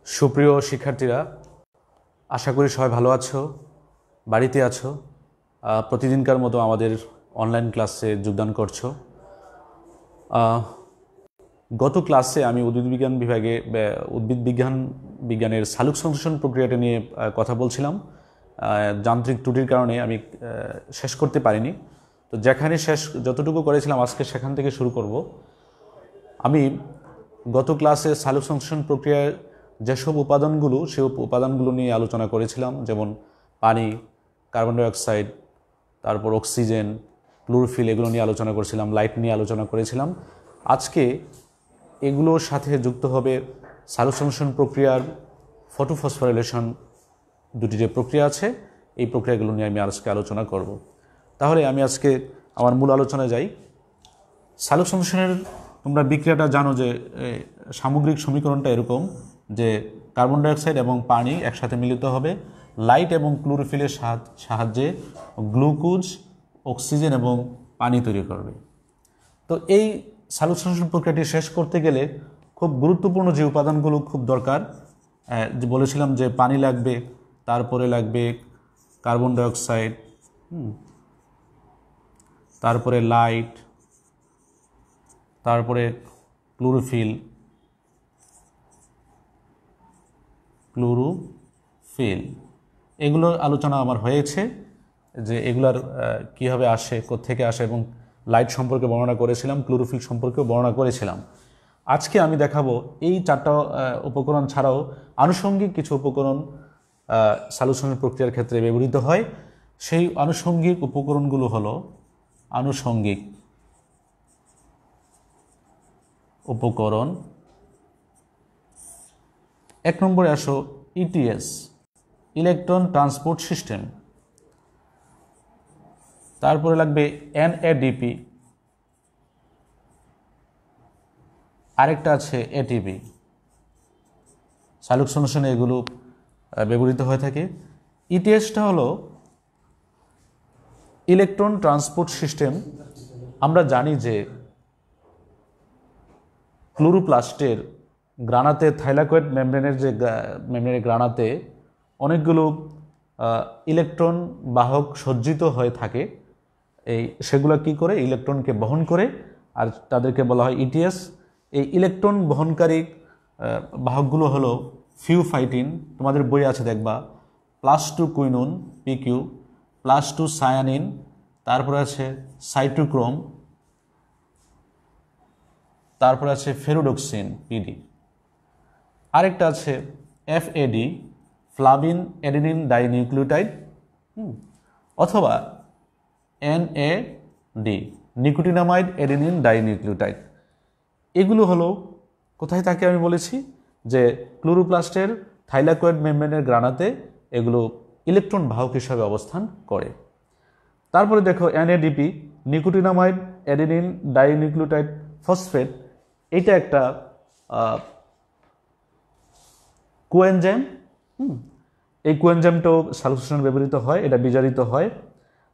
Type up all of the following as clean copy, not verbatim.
সুপ্রিয় শিক্ষার্থীরা, আশা করি সবাই ভালো আছো, বাড়িতে আছো। প্রতিদিনকার মতো আমাদের অনলাইন ক্লাসে যোগদান করছো। গত ক্লাসে আমি উদ্ভিদ বিজ্ঞানের সালোক সংশ্লেষণ প্রক্রিয়াটা নিয়ে কথা বলছিলাম। যান্ত্রিক ত্রুটির কারণে আমি শেষ করতে পারিনি। তো যতটুকু করেছিলাম আজকে সেখান থেকে শুরু করব। আমি গত ক্লাসে সালোক সংশ্লেষণ প্রক্রিয়ার যেসব উপাদানগুলো সেই উপাদানগুলো নিয়ে আলোচনা করেছিলাম, যেমন পানি, কার্বন ডাইঅক্সাইড, তারপর অক্সিজেন, ক্লোরোফিল, এগুলো নিয়ে আলোচনা করেছিলাম, লাইট নিয়ে আলোচনা করেছিলাম। আজকে এগুলোর সাথে যুক্ত হবে সালোক সংশ্লেষণ প্রক্রিয়ার ফটোফসফোরাইলেশন, দুটি যে প্রক্রিয়া আছে এই প্রক্রিয়াগুলো নিয়ে আমি আজকে আলোচনা করব। তাহলে আমি আজকে আমার মূল আলোচনায় যাই। সালোক সংশ্লেষণের তোমরা বিক্রিয়াটা জানো যে সামগ্রিক সমীকরণটা এরকম যে কার্বন ডাইঅক্সাইড এবং পানি একসাথে মিলিত হবে, লাইট এবং ক্লোরোফিলের সাহায্যে গ্লুকোজ, অক্সিজেন এবং পানি তৈরি করবে। তো এই সালোক সংশ্লেষণ প্রক্রিয়াটি শেষ করতে গেলে খুব গুরুত্বপূর্ণ যে উপাদানগুলো খুব দরকার, যে বলেছিলাম যে পানি লাগবে, তারপরে লাগবে কার্বন ডাইঅক্সাইড, তারপরে লাইট, তারপরে ক্লোরোফিল, এগুলোর আলোচনা আমার হয়েছে যে এগুলার কীভাবে আসে, কোত্থেকে আসে, এবং লাইট সম্পর্কে বর্ণনা করেছিলাম, ক্লোরোফিল সম্পর্কেও বর্ণনা করেছিলাম। আজকে আমি দেখাবো এই চারটা উপকরণ ছাড়াও আনুষঙ্গিক কিছু উপকরণ সালোক সংশ্লেষণ প্রক্রিয়ার ক্ষেত্রে ব্যবহৃত হয়। সেই আনুষঙ্গিক উপকরণগুলো হলো আনুষঙ্গিক উপকরণ। 1 নম্বরে আসো ইটিএস, ইলেকট্রন ট্রান্সপোর্ট সিস্টেম। তারপরে লাগবে এনএডিপি, আরেকটা আছে এটিপি। সালোক সংশ্লেষণে এগুলো ব্যবহৃত হয়ে থাকে। ইটিএসটা হলো ইলেকট্রন ট্রান্সপোর্ট সিস্টেম। আমরা জানি যে ক্লোরোপ্লাস্টের গ্রানাতে, থাইলাকয়েড মেমব্রেনের গ্রানাতে অনেকগুলো ইলেকট্রন বাহক সজ্জিত হয়ে থাকে। সেগুলো কি করে? ইলেকট্রনকে বহন করে, আর তাদেরকে বলা হয় ইটিএস। এই ইলেকট্রন বহনকারী বাহকগুলো হলো ফিউফাইটিন, তোমাদের বই আছে দেখবা, +2 কুইনুন পিকিউ, +2 সায়ানিন, তারপরে আছে সাইটোক্রোম, তারপরে আছে ফেরোডক্সিন পিডি, আরেকটা আছে এফএডি, ফ্লাভিন অ্যাডেনিন ডাইনিউক্লিওটাইড, অথবা এনএডি, নিকোটিনামাইড অ্যাডেনিন ডাইনিউক্লিওটাইড। এগুলো হলো কোথায় থাকে আমি বলেছি যে ক্লোরোপ্লাস্টের থাইলাকয়েড মেমব্রেনের গ্রানাতে এগুলো ইলেকট্রন বাহক হিসাবে অবস্থান করে। তারপরে দেখো NADP, nicotinamide adenine dinucleotide phosphate, এটা একটা কোএনজাইম। এই কোএনজাইমটাও সালোক সংশ্লেষণে ব্যবহৃত হয়, এটা বিজারিত হয়।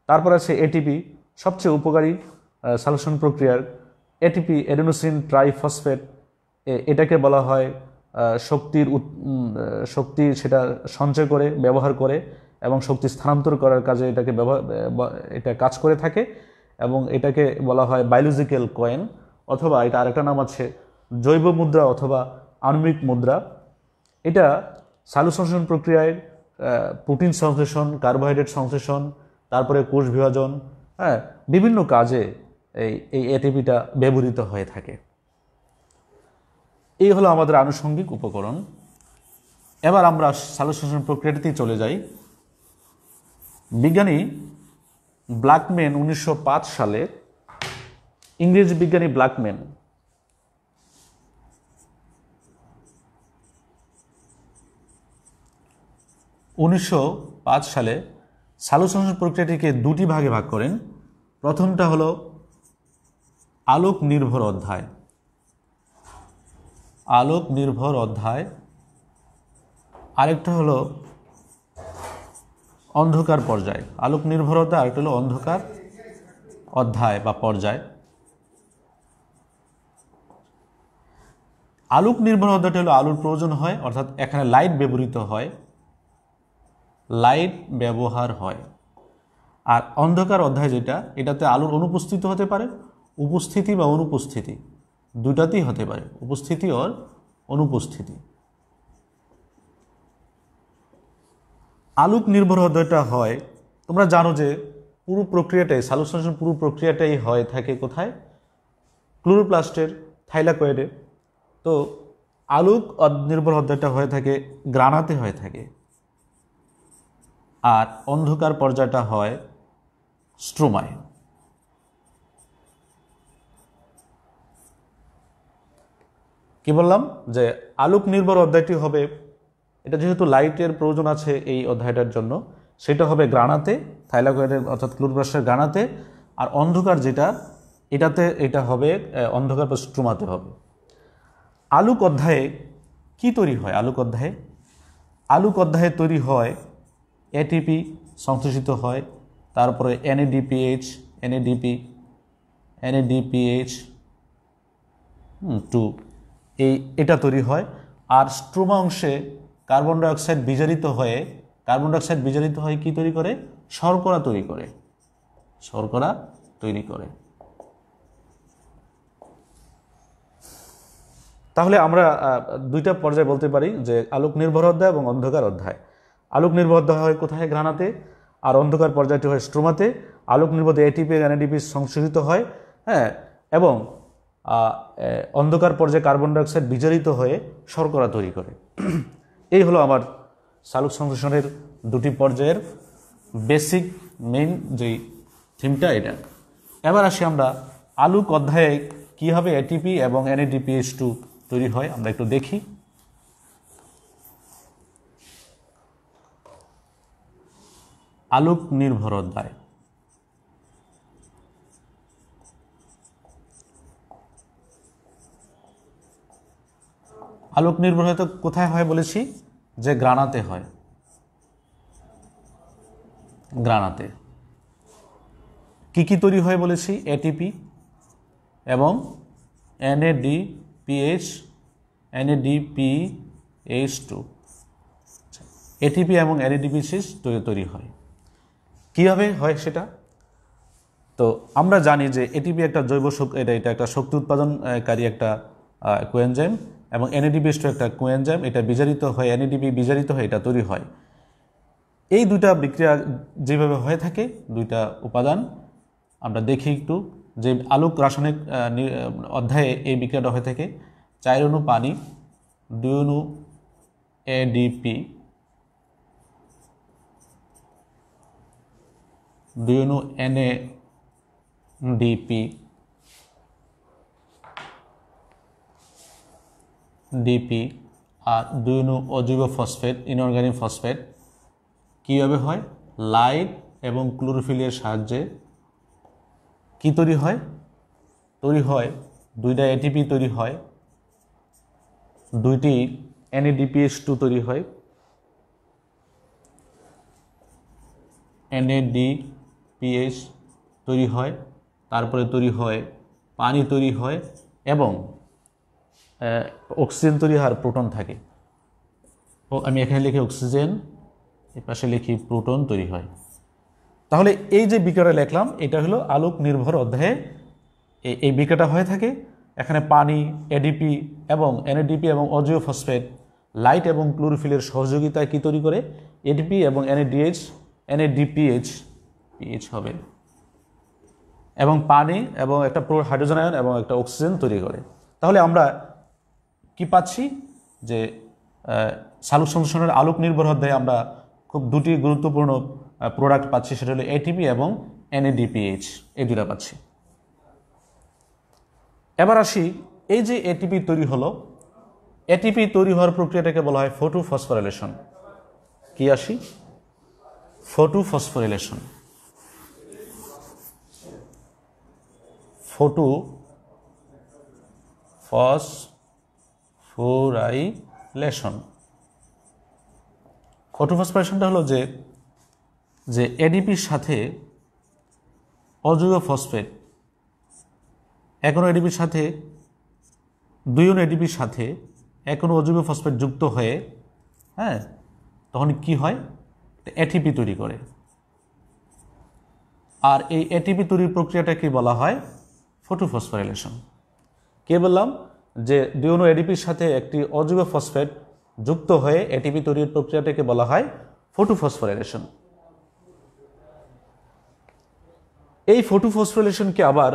তারপর আছে এটিপি, সবচেয়ে উপকারী সালোক সংশ্লেষণ প্রক্রিয়ার এটিপি, অ্যাডেনোসিন ট্রাইফসফেট। এটাকে বলা হয় শক্তি সেটা সঞ্চয় করে, ব্যবহার করে এবং শক্তি স্থানান্তর করার কাজে এটা কাজ করে থাকে, এবং এটাকে বলা হয় বায়োলজিক্যাল কয়েন, অথবা এটা আরেকটা নাম আছে জৈব মুদ্রা অথবা আণবিক মুদ্রা। এটা সালোক সংশ্লেষণ প্রক্রিয়ায় প্রোটিন সংশ্লেষণ, কার্বোহাইড্রেট সংশ্লেষণ, তারপরে কোষ বিভাজন, বিভিন্ন কাজে এই এটিপিটা ব্যবহৃত হয়ে থাকে। এই হলো আমাদের আনুষঙ্গিক উপকরণ। এবার আমরা সালোক সংশ্লেষণ প্রক্রিয়াটিতেই চলে যাই। বিজ্ঞানী ব্ল্যাকম্যান 1905 সালে, ইংরেজি বিজ্ঞানী ব্ল্যাকম্যান 1905 সালে সালোক সংশ্লেষণ প্রক্রিয়াটিকে দুটি ভাগে ভাগ করেন। প্রথমটা হলো আলোক নির্ভর অধ্যায়, আরেকটা হলো অন্ধকার পর্যায়। আলোক নির্ভর অধ্যায়, আরেকটা হলো অন্ধকার অধ্যায় বা পর্যায়। আলোক নির্ভর অধ্যায়টা হলো আলোর প্রয়োজন হয়, অর্থাৎ এখানে লাইট ব্যবহৃত হয়, লাইট ব্যবহার হয়। আর অন্ধকার অধ্যায় যেটা, এটাতে আলোর অনুপস্থিতি হতে পারে, উপস্থিতি বা অনুপস্থিতি দুটাতেই হতে পারে, উপস্থিতি আর অনুপস্থিতি। আলোক নির্ভর অধ্যায়টা হয়, তোমরা জানো যে পুরো প্রক্রিয়াটাই, সালোক সংশ্লেষণ পুরো প্রক্রিয়াটাই হয় থাকে কোথায়? ক্লোরোপ্লাস্টের থাইলাকয়েডে। তো আলোক নির্ভর অধ্যায়টা হয়ে থাকে গ্রানাতে হয়ে থাকে, আর অন্ধকার পর্যায়টা হয় স্ট্রোমায়। কি বললাম যে আলোক নির্ভর অধ্যায়টি হবে, এটা যেহেতু লাইটের প্রয়োজন আছে এই অধ্যায়টার জন্য, সেটা হবে গ্রানাতে, থাইলাকয়েডের অর্থাৎ ক্লোরোপ্লাস্টের গ্রানাতে। আর অন্ধকার যেটা, এটা হবে অন্ধকার বা স্ট্রোমাতে হবে। আলোক অধ্যায়ে কি তৈরি হয়? আলোক অধ্যায়ে তৈরি হয় এটিপি সংশ্লেষিত হয়, তারপরে NADPH, NADPH2 এটা তৈরি হয়। আর স্ট্রোমা অংশে কার্বন ডাইঅক্সাইড বিজারিত হয়ে কি তৈরি করে? শর্করা তৈরি করে। তাহলে আমরা দুইটা পর্যায়ে বলতে পারি যে আলোক নির্ভর অধ্যায় এবং অন্ধকার অধ্যায়। আলোক নির্ভর অধ্যায় হয় কোথায়? গ্রানাতে। আর অন্ধকার পর্যায়টি হয় স্ট্রোমাতে। আলোক নির্ভর এটিপি NADP সংশ্লেষিত হয়, হ্যাঁ, এবং অন্ধকার পর্যায়ে কার্বন ডাইঅক্সাইড বিজারিত হয়ে শর্করা তৈরি করে। এই হলো আমার সালোক সংশ্লেষণের দুটি পর্যায়ের বেসিক মেইন যেই থিমটা এটা। এবার আসি আমরা আলোক অধ্যায়ে কীভাবে এটিপি এবং NADPH2 তৈরি হয় আমরা একটু দেখি। আলোক নির্ভর অধ্যায়। আলোক নির্ভর হয়তো কোথায় হয় বলেছি? যে গ্রানাতে হয়, গ্রানাতে। কি তৈরি হয় বলেছি? এটিপি এবং NADPH2। এটিপি এবং NADPH তৈরি হয়। কীভাবে হয় সেটা? তো আমরা জানি যে এটিপি একটা এটা একটা শক্তি উৎপাদনকারী একটা কোএনজাইম, এবং NADPH2 একটা কোএনজাইম। এটা বিজারিত হয়, NADP বিজারিত হয়ে এটা তৈরি হয়। এই দুইটা বিক্রিয়া যেভাবে হয়ে থাকে, দুইটা উপাদান আমরা দেখি একটু। যে আলোক রাসায়নিক অধ্যায়ে এই বিক্রিয়াটা হয়ে থাকে 4 অণু পানি, 2 অণু ADP, 2 অণু NADP, আর 2 অণু অজৈব ফসফেট, ইনঅর্গানিক ফসফেট। কীভাবে হয়? লাইট এবং ক্লোরোফিলের সাহায্যে কি তৈরি হয়? দুইটা এটিপি তৈরি হয়, দুইটি NADPH2 তৈরি হয়, NADPH তৈরি হয়, তারপরে তৈরি হয় পানি তৈরি হয়, এবং অক্সিজেন তৈরি হয়, প্রোটন থাকে। আমি এখানে লিখি অক্সিজেন, এর পাশে লিখি প্রোটন তৈরি হয়। তাহলে এই যে বিক্রিয়াটা লিখলাম, এটা হলো আলোক নির্ভর অধ্যায়ে এই বিক্রিয়াটা হয়ে থাকে। এখানে পানি, এডিপি এবং NADP এবং অজৈব ফসফেট লাইট এবং ক্লোরোফিলের সহযোগিতায় কি তৈরি করে? এডিপি এবং NADPH হবে, এবং পানি এবং একটা হাইড্রোজেন আয়ন এবং একটা অক্সিজেন তৈরি করে। তাহলে আমরা কি পাচ্ছি? যে সালোক সংশ্লেষণের আলোক নির্ভর অধ্যায়ে আমরা খুব দুটি গুরুত্বপূর্ণ প্রোডাক্ট পাচ্ছি, সেটা হলো এটিপি এবং NADPH, এই দুটা পাচ্ছি। এবার আসি, এই যে এটিপি তৈরি হলো, এটিপি তৈরি হওয়ার প্রক্রিয়াটাকে বলা হয় ফটোফসফোরাইলেশন। কি আসি? ফটোফসফোরাইলেশন। ফটোফসফোরাইলেশনটা হলো যে এডিপির সাথে অজৈব ফসফেট, এক অণু এডিপির সাথে 2 অণু এডিপির সাথে একন অজৈব ফসফেট যুক্ত হয়ে হ্যাঁ তখন কি হয়, এটিপি তৈরি করে। আর এই এটিপি তৈরির প্রক্রিয়াটাকে বলা হয় ফটোফসফোরাইলেশন। কে বললাম যে দুই অণু এডিপির সাথে একটি অজৈব ফসফেট যুক্ত হয়ে এটিপি তৈরির প্রক্রিয়াটাকে বলা হয় ফটোফসফোরাইলেশন। এই ফটোফসফোরাইলেশনকে আবার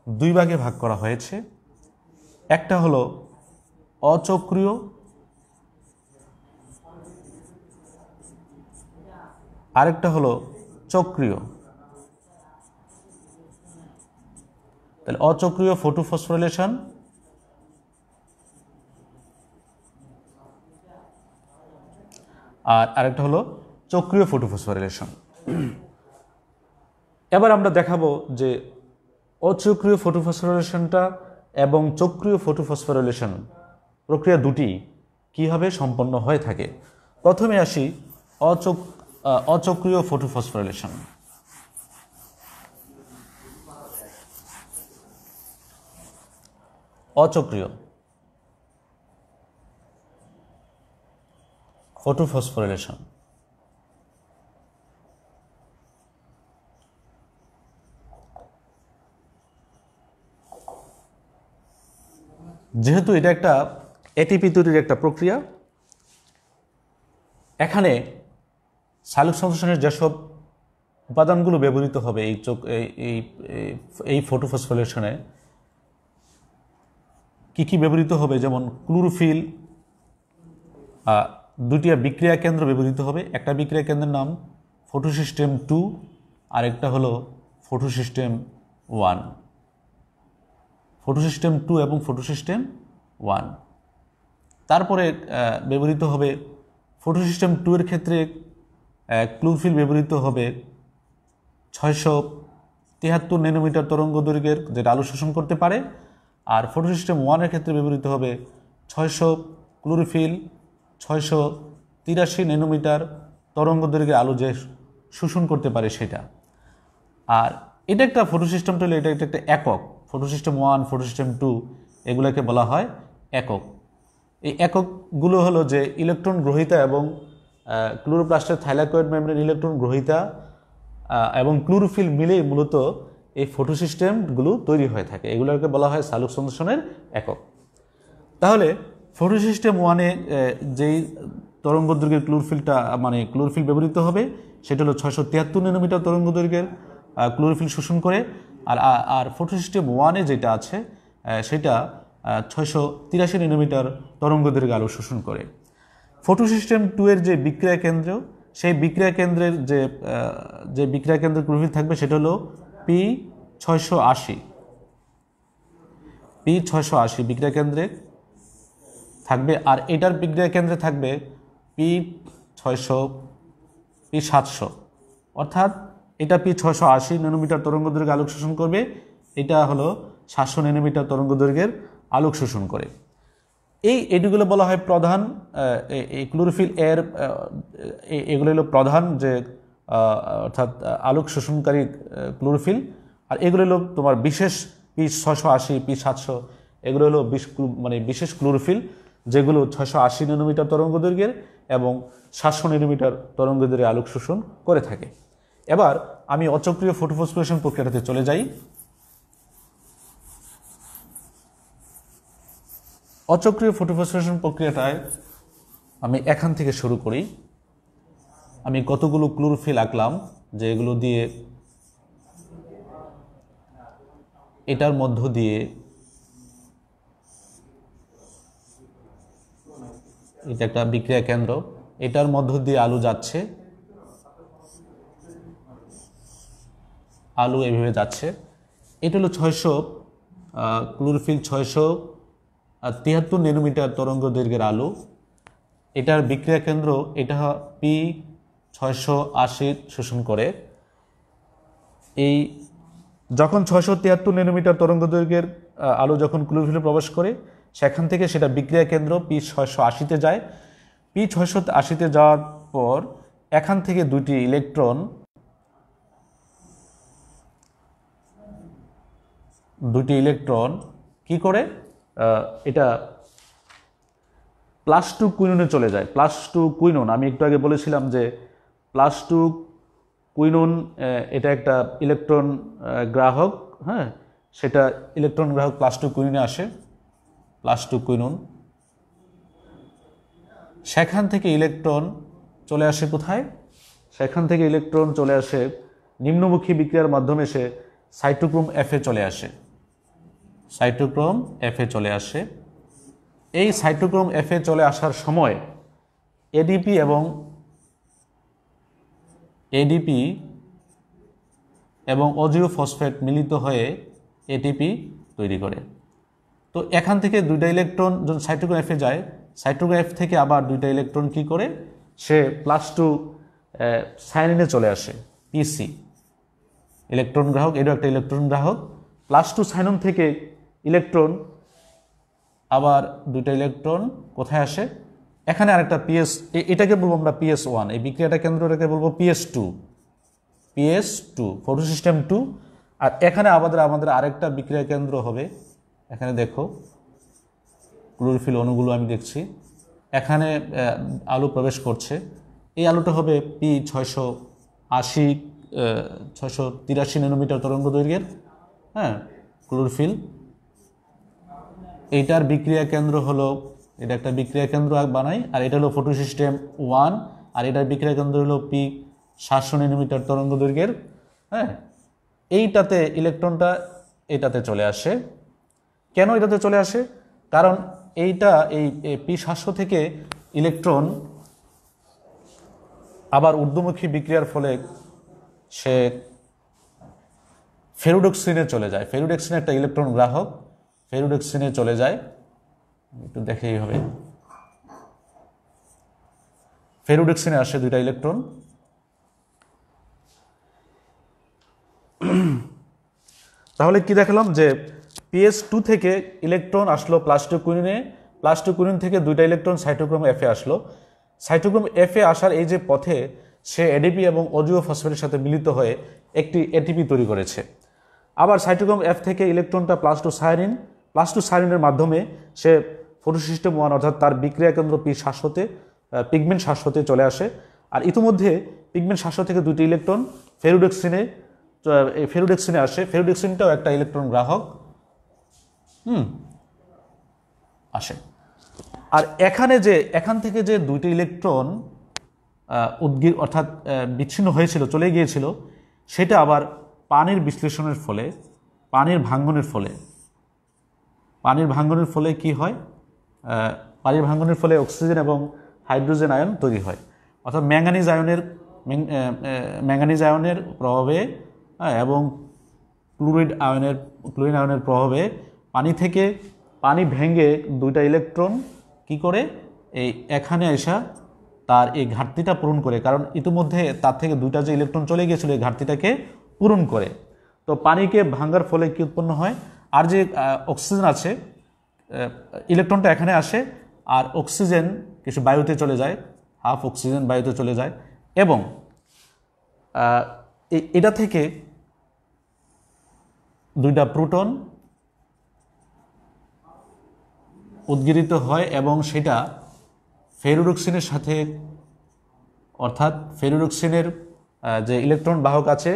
দুই ভাগে ভাগ করা হয়েছে। একটা হলো অচক্রিয়, আরেকটা হলো চক্রিয়। তাহলে অচক্রিয় ফটোফসফোরাইলেশন আর আরেকটা হলো চক্রীয় ফটোফসফোরাইলেশন। এবার আমরা দেখাবো যে অচক্রীয় ফটোফসফোরাইলেশনটা এবং চক্রীয় ফটোফসফোরাইলেশন প্রক্রিয়া দুটি কীভাবে সম্পন্ন হয়ে থাকে। প্রথমে আসি অচক্রীয় ফটোফসফোরাইলেশন। অচক্রীয় ফটোফসফোরাইলেশন যেহেতু এটা একটা এটিপি তৈরির একটা প্রক্রিয়া, এখানে সালোক সংশ্লেষণের যেসব উপাদানগুলো ব্যবহৃত হবে এই ফটোফসফোরাইলেশনে কি ব্যবহৃত হবে, যেমন ক্লোরোফিল, দুটি বিক্রিয়া কেন্দ্র ব্যবহৃত হবে। একটা বিক্রিয়া কেন্দ্রের নাম ফটোসিস্টেম 2, আরেকটা হলো ফটোসিস্টেম 1। ফটোসিস্টেম 2 এবং ফটোসিস্টেম 1। তারপরে ব্যবহৃত হবে ফটোসিস্টেম 2 এর ক্ষেত্রে ক্লোরোফিল ব্যবহৃত হবে 673 ন্যানোমিটার তরঙ্গ দৈর্ঘ্যের, যেটা আলো শোষণ করতে পারে। আর ফটোসিস্টেম 1 এর ক্ষেত্রে ব্যবহৃত হবে 600 ক্লোরোফিল 683 ন্যানোমিটার তরঙ্গ দৈর্ঘ্যের আলো যে শোষণ করতে পারে সেটা। আর এটা একটা ফটোসিস্টেমটা হলো এটা একটা একক। ফটোসিস্টেম 1, ফটোসিস্টেম 2 এগুলোকে বলা হয় একক। এই এককগুলো হলো যে ইলেকট্রন গ্রহীতা এবং ক্লোরোপ্লাস্টের থাইলাকয়েড মেমব্রেন ইলেকট্রন গ্রহীতা এবং ক্লোরোফিল মিলেই মূলত এই ফটোসিস্টেমগুলো তৈরি হয়ে থাকে। এগুলোকে বলা হয় সালোক সংশ্লেষণের একক। তাহলে ফটোসিস্টেম 1-এ যেই তরঙ্গ দৈর্ঘ্যের ক্লোরোফিল ব্যবহৃত হবে সেটা হলো 673 ন্যানোমিটার তরঙ্গ দৈর্ঘ্যের ক্লোরোফিল শোষণ করে। আর ফটোসিস্টেম 1-এ যেটা আছে সেটা 683 ন্যানোমিটার তরঙ্গ দৈর্ঘ্যের আলো শোষণ করে। ফটোসিস্টেম 2-এর যে বিক্রিয়া কেন্দ্র, সেই বিক্রিয়া কেন্দ্রের যে বিক্রিয়া কেন্দ্রের ক্লোরোফিল থাকবে সেটা হলো P680 বিক্রিয়া কেন্দ্রে থাকবে। আর এটার বিক্রিয়া কেন্দ্রে থাকবে P700, অর্থাৎ এটা P680 ন্যানোমিটার তরঙ্গ দৈর্ঘ্যের আলোক শোষণ করবে, এটা হলো 700 ন্যানোমিটার তরঙ্গ দৈর্ঘ্যের আলোক শোষণ করে। এইগুলো বলা হয় প্রধান এই ক্লোরোফিল এর, এগুলো হলো প্রধান যে অর্থাৎ আলোক শোষণকারী ক্লোরোফিল। আর এগুলো হলো তোমার বিশেষ P680 P700 এগুলো হলো বিশেষ ক্লোরোফিল, যেগুলো 680 ন্যানোমিটার তরঙ্গ দৈর্ঘ্যের এবং 700 ন্যানোমিটার তরঙ্গ দৈর্ঘ্যের আলোক শোষণ করে থাকে। এবার আমি অচক্রীয় ফটোফসফোরেশন প্রক্রিয়াটাতে চলে যাই। অচক্রীয় ফটোফসফোরেশন প্রক্রিয়াটায় আমি এখান থেকে শুরু করি। আমি কতগুলো ক্লোরোফিল আঁকলাম, যে এগুলো দিয়ে এটার মধ্য দিয়ে এটা একটা বিক্রিয়া কেন্দ্র, এটার মধ্য দিয়ে আলো যাচ্ছে, আলো এভাবে যাচ্ছে। এটা হলো 600 ক্লোরোফিল 673 ন্যানোমিটার তরঙ্গ দৈর্ঘ্যের আলো। এটার বিক্রিয়া কেন্দ্র এটা P680 শোষণ করে। এই যখন 673 ন্যানোমিটার তরঙ্গ দৈর্ঘ্যের আলো যখন ক্লোরোফিলে প্রবেশ করে, সেখান থেকে সেটা বিক্রিয়া কেন্দ্র P680-তে যায়। P680-তে যাওয়ার পর এখান থেকে দুটি ইলেকট্রন কি করে, এটা +2 কুইনোনে চলে যায়। +2 কুইনোন, আমি একটু আগে বলেছিলাম যে +2 কুইনোন এটা একটা ইলেকট্রন গ্রাহক, হ্যাঁ, সেটা ইলেকট্রন গ্রাহক +2 কুইনোনে আসে, +2 কুইনোন। সেখান থেকে ইলেকট্রন চলে আসে কোথায়? সেখান থেকে ইলেকট্রন চলে আসে নিম্নমুখী বিক্রিয়ার মাধ্যমে সে সাইটোক্রোম এফে চলে আসে, সাইটোক্রোম এফে চলে আসে। এই সাইটোক্রোম এফে চলে আসার সময় এডিপি এবং অজিও ফসফেট মিলিত হয়ে এটিপি তৈরি করে। তো এখান থেকে দুইটা ইলেকট্রন যখন সাইটোক্রোম এফে যায়, সাইটোক্রোম এফ থেকে আবার দুইটা ইলেকট্রন কি করে, সে +2 সায়ানিনে চলে আসে, পিসি ইলেকট্রন গ্রাহক, এটাও একটা ইলেকট্রন গ্রাহক। +2 সায়ানিন থেকে ইলেকট্রন আবার দুইটা ইলেকট্রন কোথায় আসে? এখানে আরেকটা পিএস, এটাকে বলবো আমরা PS1, এই বিক্রিয়াটা কেন্দ্রটাকে বলবো PS2, ফটোসিস্টেম 2। আর এখানে আমাদের আরেকটা বিক্রিয়া কেন্দ্র হবে, এখানে দেখো ক্লোরোফিল অণুগুলো আমি দেখছি, এখানে আলো প্রবেশ করছে। এই আলোটা হবে P683 ন্যানোমিটার তরঙ্গ দৈর্ঘ্যের, হ্যাঁ, ক্লোরোফিল। এইটার বিক্রিয়া কেন্দ্র হলো, এটা একটা বিক্রিয়া কেন্দ্র বানাই, আর এটা হলো ফটোসিস্টেম 1, আর এটার বিক্রিয়া কেন্দ্র হলো P700 ন্যানোমিটার তরঙ্গ দৈর্ঘ্যের, হ্যাঁ। এইটাতে ইলেকট্রনটা এইটাতে চলে আসে। কেন এটাতে চলে আসে? কারণ এইটা এই P700 থেকে ইলেকট্রন আবার ঊর্ধ্বমুখী বিক্রিয়ার ফলে সে ফেরুডক্সিনে চলে যায়। ফেরুডক্সিন একটা ইলেকট্রন গ্রাহক, ফেরুডক্সিনে চলে যায়, একটু দেখে এইভাবে, ফেরুডক্সিনে আসে দুইটা ইলেকট্রন। তাহলে কি দেখলাম যে PS2 থেকে ইলেকট্রন আসলো +2 কুইনোনে, +2 কুইনোন থেকে দুইটা ইলেকট্রন সাইটোক্রোম এফে আসলো। সাইটোক্রোম এফে আসার এই যে পথে সে এডিপি এবং অজিও ফসফেটের সাথে মিলিত হয়ে একটি এটিপি তৈরি করেছে। আবার সাইটোক্রোম এফ থেকে ইলেকট্রনটা +2 সায়ানিনের মাধ্যমে সে ফটোসিস্টেম 1 অর্থাৎ তার বিক্রিয়া কেন্দ্র P700-তে, পিগমেন্ট 700-তে চলে আসে। আর ইতিমধ্যে পিগমেন্ট 700 থেকে দুটি ইলেকট্রন ফেরুডক্সিনে আসে। ফেরুডক্সিনটাও একটা ইলেকট্রন গ্রাহক, আসে। আর এখান থেকে যে দুইটি ইলেকট্রন অর্থাৎ বিচ্ছিন্ন হয়েছিল, চলে গিয়েছিল, সেটা আবার পানির বিশ্লেষণের ফলে, পানির ভাঙ্গনের ফলে কি হয়? পানির ভাঙ্গনের ফলে অক্সিজেন এবং হাইড্রোজেন আয়ন তৈরি হয়। অর্থাৎ ম্যাঙ্গানিজ আয়নের প্রভাবে এবং ক্লোরিন আয়নের প্রভাবে পানি ভেঙে দুইটা ইলেকট্রন কি করে, এই এখানে আসা তার এই ঘাটতিটা পূরণ করে। কারণ ইতিমধ্যে তার থেকে দুইটা যে ইলেকট্রন চলে গিয়েছিল, এই ঘাটতিটাকে পূরণ করে। তো পানিকে ভাঙার ফলে কি উৎপন্ন হয়? আর যে অক্সিজেন আছে, ইলেকট্রনটা এখানে আসে, আর অক্সিজেন কিছু বায়ুতে চলে যায়, হাফ অক্সিজেন বায়ুতে চলে যায়, এবং এটা থেকে দুইটা প্রোটন উদ্গীরিত হয় এবং সেটা ফেরুডক্সিনের সাথে, অর্থাৎ ফেরুডক্সিনের যে ইলেকট্রন বাহক আছে,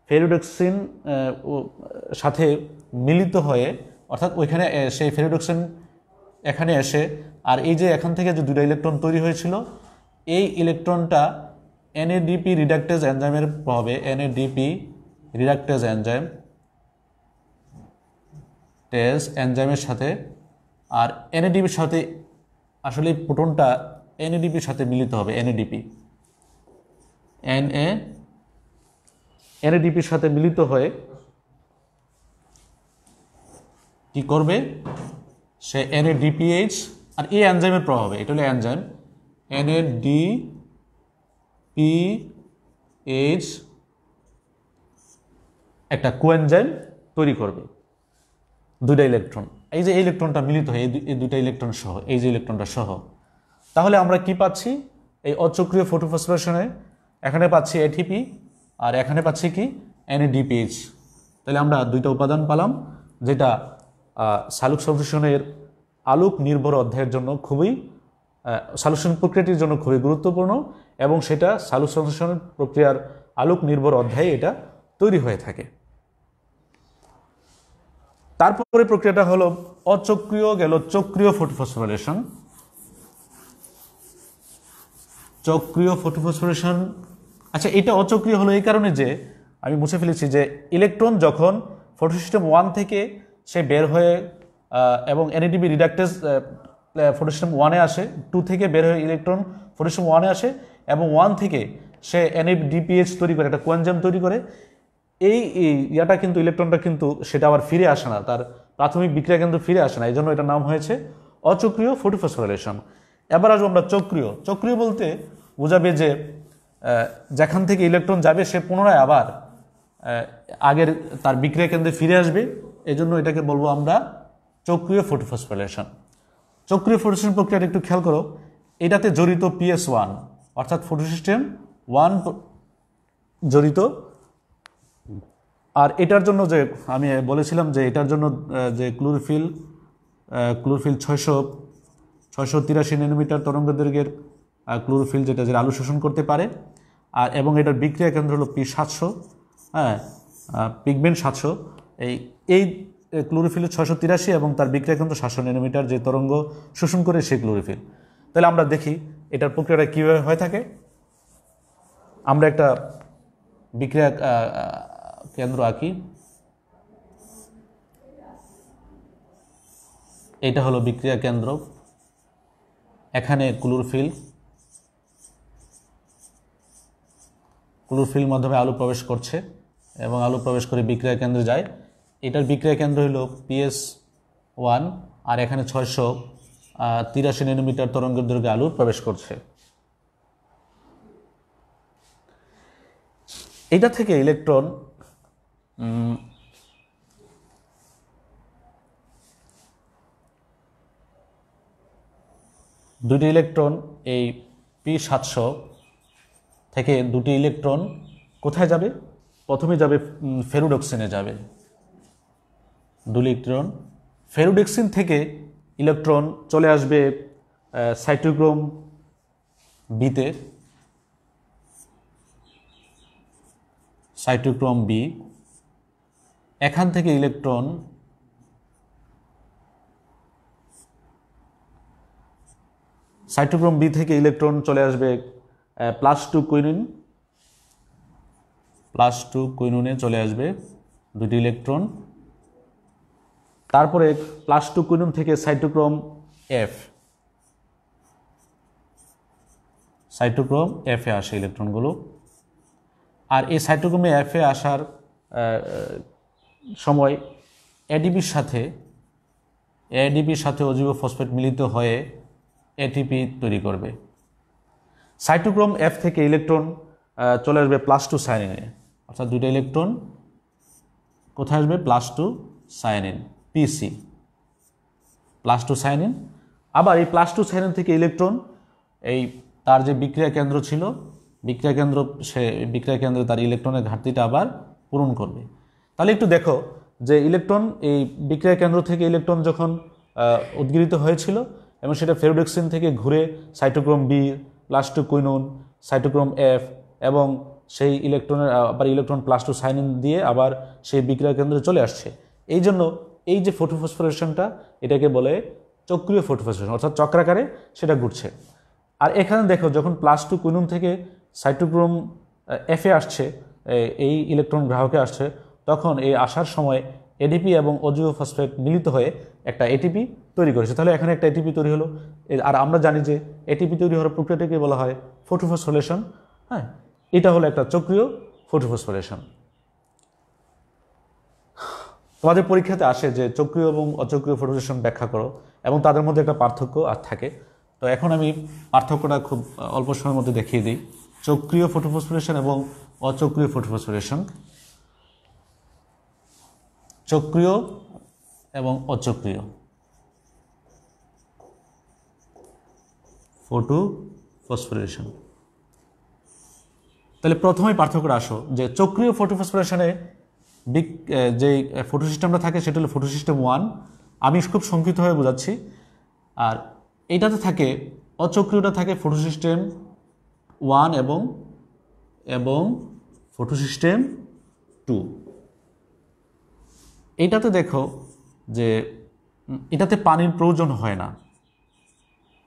ফেরুডক্সিন সাথে মিলিত হয়ে, অর্থাৎ ওইখানে সেই ফেরুডক্সিন এখানে এসে, আর এই যে এখান থেকে যে দুটো ইলেকট্রন তৈরি হয়েছিল, এই ইলেকট্রনটা NADP রিডাক্টেজ এনজাইমের প্রভাবে, NADP রিডাক্টেজ এনজাইমের সাথে, আর NADPর সাথে আসলে প্রোটনটা NADPর সাথে মিলিত হবে। NADPর সাথে মিলিত হয়ে কি করবে? সে NADPH, আর এই এনজাইমের প্রভাবে, এটা হলো এনজাইম NADPH, একটা কোএনজাইম তৈরি করবে দুইটা ইলেকট্রন। এই যে ইলেকট্রনটা মিলিত হয়, এই দুইটা ইলেকট্রন সহ, এই যে ইলেকট্রনটা সহ, তাহলে আমরা কি পাচ্ছি? এই অচক্রিয় ফটোফসফোরেশনে এখানে পাচ্ছি ATP, আর এখানে পাচ্ছি কি? NADPH। তাহলে আমরা দুইটা উপাদান পেলাম, যেটা সালোক সংশ্লেষণের আলোক নির্ভর অধ্যায়ের জন্য খুবই সালোকসংশ্লেষণ প্রক্রিয়াটির জন্য খুবই গুরুত্বপূর্ণ এবং সেটা সালোকসংশ্লেষণ প্রক্রিয়ার আলোক নির্ভর অধ্যায়ে এটা তৈরি হয়ে থাকে। তারপরে প্রক্রিয়াটা হলো অচক্রিয়, গেল চক্রীয় ফটোফসফোরিলেশন। চক্রীয় ফটোফসফোরিলেশন, আচ্ছা এটা অচক্রীয় হলো এই কারণে যে আমি মুছে ফেলেছি যে ইলেকট্রন যখন ফটোসিস্টেম 1 থেকে সে বের হয়ে এবং এনএডিপি রিডাক্টেজ ফটোসিস্টেম 1-এ আসে, 2 থেকে বের হয়ে ইলেকট্রন ফটোসিস্টেম 1-এ আসে এবং 1 থেকে সে এনএডিপিএইচ তৈরি করে, একটা কোয়েনজাইম তৈরি করে। এই ইয়াটা কিন্তু ইলেকট্রনটা কিন্তু সেটা আবার ফিরে আসে না, তার প্রাথমিক বিক্রিয়া কেন্দ্র ফিরে আসে না, এই জন্য এটার নাম হয়েছে অচক্রীয় ফটোফসফোরিলেশন। এবার আসবো আমরা চক্রীয়। চক্রীয় বলতে বোঝাবে যে যেখান থেকে ইলেকট্রন যাবে সে পুনরায় আবার আগের তার বিক্রিয়া কেন্দ্রে ফিরে আসবে, এই জন্য এটাকে বলবো আমরা চক্রীয় ফটোফসফোরিলেশন। চক্রীয় ফটোসিস্টেম প্রক্রিয়াটা একটু খেয়াল করো, এটাতে জড়িত PS1 অর্থাৎ ফটোসিস্টেম 1 জড়িত। আর এটার জন্য যে আমি বলেছিলাম যে এটার জন্য যে ক্লোরোফিল 683 ন্যানোমিটার তরঙ্গ দৈর্ঘ্যের ক্লোরোফিল যেটা যে আলো শোষণ করতে পারে, আর এবং এটার বিক্রিয়া কেন্দ্র হলো P700, হ্যাঁ পিগমেন্ট 700। এই ক্লোরোফিল 683 এবং তার বিক্রিয়া কেন্দ্র 700 ন্যানোমিটার যে তরঙ্গ শোষণ করে সেই ক্লোরোফিল। তাহলে আমরা দেখি এটার প্রক্রিয়াটা কীভাবে হয়ে থাকে। আমরা একটা বিক্রিয়া কেন্দ্র আঁকি, এটা হলো বিক্রিয়া কেন্দ্র, এখানে ক্লোরোফিল মাধ্যমে আলো প্রবেশ করছে এবং আলো প্রবেশ করে বিক্রিয়া কেন্দ্রে যায়। এটার বিক্রিয়া কেন্দ্র হলো PS1 আর এখানে 683 ন্যানোমিটার তরঙ্গের দৈর্ঘ্যে আলো প্রবেশ করছে। এটা থেকে ইলেকট্রন দুটি ইলেকট্রন এই P700 থেকে দুটি ইলেকট্রন কোথায় যাবে? প্রথমে যাবে ফেরুডক্সিনে যাবে। দুই ইলেকট্রন ফেরুডক্সিন থেকে ইলেকট্রন চলে আসবে সাইটোক্রোম বিতে, সাইটোক্রোম বি। এখান থেকে ইলেকট্রন সাইটোক্রোম বি থেকে ইলেকট্রন চলে আসবে +2 কুইনুনে চলে আসবে দুটি ইলেকট্রন। তারপরে +2 কুইনুন থেকে সাইটোক্রোম এফ এ আসে ইলেকট্রনগুলো। আর এই সাইটোক্রোমে এফ এ আসার সময় এডিপির সাথে অজীব ফসফেট মিলিত হয়ে এটিপি তৈরি করবে। সাইটোক্রোম এফ থেকে ইলেকট্রন চলে আসবে +2 সায়ানিনে, অর্থাৎ দুইটা ইলেকট্রন কোথায় আসবে? +2 সায়ানিন, পিসি +2 সায়ানিন। আবার এই +2 সায়ানিন থেকে ইলেকট্রন এই তার যে বিক্রিয়া কেন্দ্র ছিল, বিক্রিয়া কেন্দ্রে তার ইলেকট্রনের ঘাটতিটা আবার পূরণ করবে। তাহলে একটু দেখো যে ইলেকট্রন এই বিক্রিয়া কেন্দ্র থেকে ইলেকট্রন যখন উদ্গীরিত হয়েছিল এবং সেটা ফেরুডক্সিন থেকে ঘুরে সাইটোক্রোম বি, +2 কুইনুন, সাইটোক্রোম এফ এবং সেই ইলেকট্রনের আবার ইলেকট্রন +2 সায়ানিন দিয়ে আবার সেই বিক্রিয়া কেন্দ্রে চলে আসছে। এই জন্য এই যে ফটোফসফোরেশনটা এটাকে বলে চক্রীয় ফটোফসফোরেশন, অর্থাৎ চক্রাকারে সেটা ঘুরছে। আর এখানে দেখো যখন +2 কুইনুন থেকে সাইটোক্রোম এফে আসছে, এই ইলেকট্রন গ্রাহকে আসছে, তখন এই আসার সময় এডিপি এবং অজীব ফসফেট মিলিত হয়ে একটা এটিপি তৈরি করেছে। তাহলে এখানে একটা এটিপি তৈরি হলো। আর আমরা জানি যে এটিপি তৈরি হওয়ার প্রক্রিয়াটাকে বলা হয় ফটোফসফোরিলেশন। হ্যাঁ, এটা হলো একটা চক্রীয় ফটোফসফোরিলেশন। তোমাদের পরীক্ষাতে আসে যে চক্রীয় এবং অচক্রীয় ফটোফসফোরিলেশন ব্যাখ্যা করো এবং তাদের মধ্যে একটা পার্থক্য আর থাকে। তো এখন আমি পার্থক্যটা খুব অল্প সময়ের মধ্যে দেখিয়ে দিই। চক্রীয় ফটোফসফোরিলেশন এবং অচক্রীয় ফটোফসফোরিলেশন। চক্রীয় এবং অচক্রীয় ফটোফসফোরিলেশন। তাহলে প্রথমেই পার্থক্যটা আসো যে চক্রীয় ফটোফসফোরিলেশনে যে ফটোসিস্টেমটা থাকে সেটা হলো ফটোসিস্টেম 1। আমি খুব সংক্ষিপ্তভাবে বোঝাচ্ছি। আর এইটাতে থাকে অচক্রিয়টা থাকে ফটোসিস্টেম 1 এবং ফটোসিস্টেম 2। এইটাতে দেখো যে এটাতে পানির প্রয়োজন হয় না,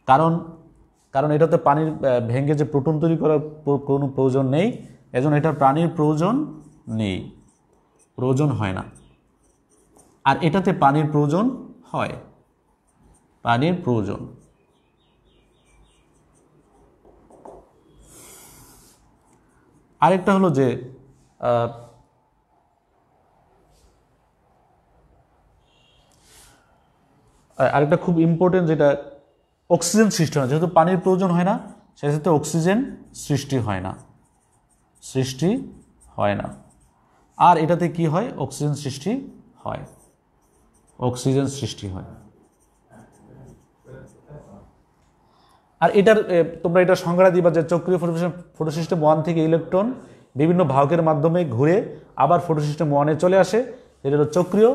কারণ এটাতে পানির ভেঙে যে প্রোটন তৈরি করার কোনো প্রয়োজন নেই, এজন্য এটার পানির প্রয়োজন নেই, প্রয়োজন হয় না। আর এটাতে পানির প্রয়োজন হয়, পানির প্রয়োজন। আরেকটা হলো যে আরেকটা খুব ইম্পর্টেন্ট, যেটা অক্সিজেন সৃষ্টি হয় না, যেহেতু পানির প্রয়োজন হয় না সেক্ষেত্রে অক্সিজেন সৃষ্টি হয় না। আর এটাতে কি হয়, অক্সিজেন সৃষ্টি হয়। আর এটার তোমরা এটা সংজ্ঞা দিবা যে চক্রীয় ফটোসিস্টেম 1 থেকে ইলেকট্রন বিভিন্ন বাহকের মাধ্যমে ঘুরে আবার ফটোসিস্টেম 1-এ চলে আসে, এটা হলো চক্রীয়।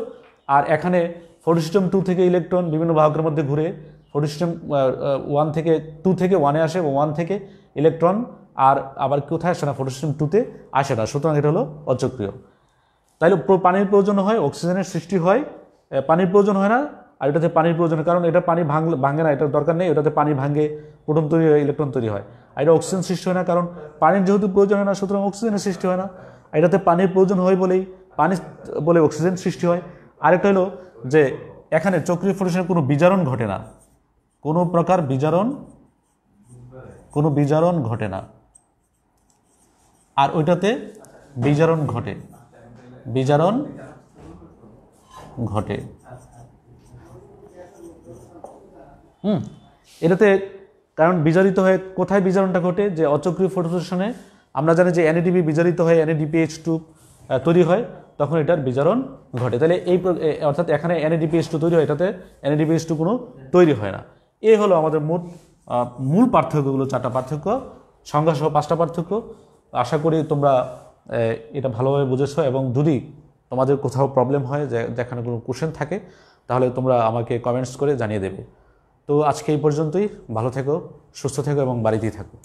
আর এখানে ফটোসিস্টেম 2 থেকে ইলেকট্রন বিভিন্ন বাহকের মধ্যে ঘুরে ফটোসিস্টেম 2 থেকে 1-এ আসে, 1 থেকে ইলেকট্রন আর আবার কোথায় আসে না, ফটোসিস্টেম 2-তে আসে না, সুতরাং এটা হলো অচক্রীয়। তাইলে পানির প্রয়োজন হয়, অক্সিজেনের সৃষ্টি হয়, পানির প্রয়োজন হয় না। আর এটাতে পানির প্রয়োজন, কারণ এটা পানি ভাঙে না, এটার দরকার নেই, এটাতে পানি ভাঙে প্রোটন তৈরি হয়, ইলেকট্রন তৈরি হয়। আর এটা অক্সিজেন সৃষ্টি হয় না, কারণ পানির যেহেতু প্রয়োজন হয় না, সুতরাং অক্সিজেনের সৃষ্টি হয় না। এটাতে পানির প্রয়োজন হয় বলে অক্সিজেন সৃষ্টি হয়। আরেকটা হলো যে এখানে চক্রীয় ফটোসিস্টেমে কোনো বিজারণ ঘটে না, কোনো প্রকার বিজারণ ঘটে না। আর ওইটাতে বিজারণ ঘটে। এটাতে কারণ বিজারিত হয়, কোথায় বিজারণটা ঘটে, যে অচক্রীয় ফটোসিস্টেমে আমরা জানি যে NADP বিজারিত হয়, NADPH2 তৈরি হয়, তখন এটার বিজারণ ঘটে। তাহলে অর্থাৎ এখানে NADPH2 তৈরি হয়, এটাতে NADPH2 কোনো তৈরি হয় না। এই হলো আমাদের মূল পার্থক্যগুলো, 4টা পার্থক্য, সংজ্ঞা সহ 5টা পার্থক্য। আশা করি তোমরা এটা ভালোভাবে বুঝেছো, এবং যদি তোমাদের কোথাও প্রবলেম হয়, যেখানে কোনো কোশ্চেন থাকে, তাহলে তোমরা আমাকে কমেন্টস করে জানিয়ে দেবে। তো আজকে এই পর্যন্তই। ভালো থেকো, সুস্থ থেকো এবং বাড়িতেই থাকো।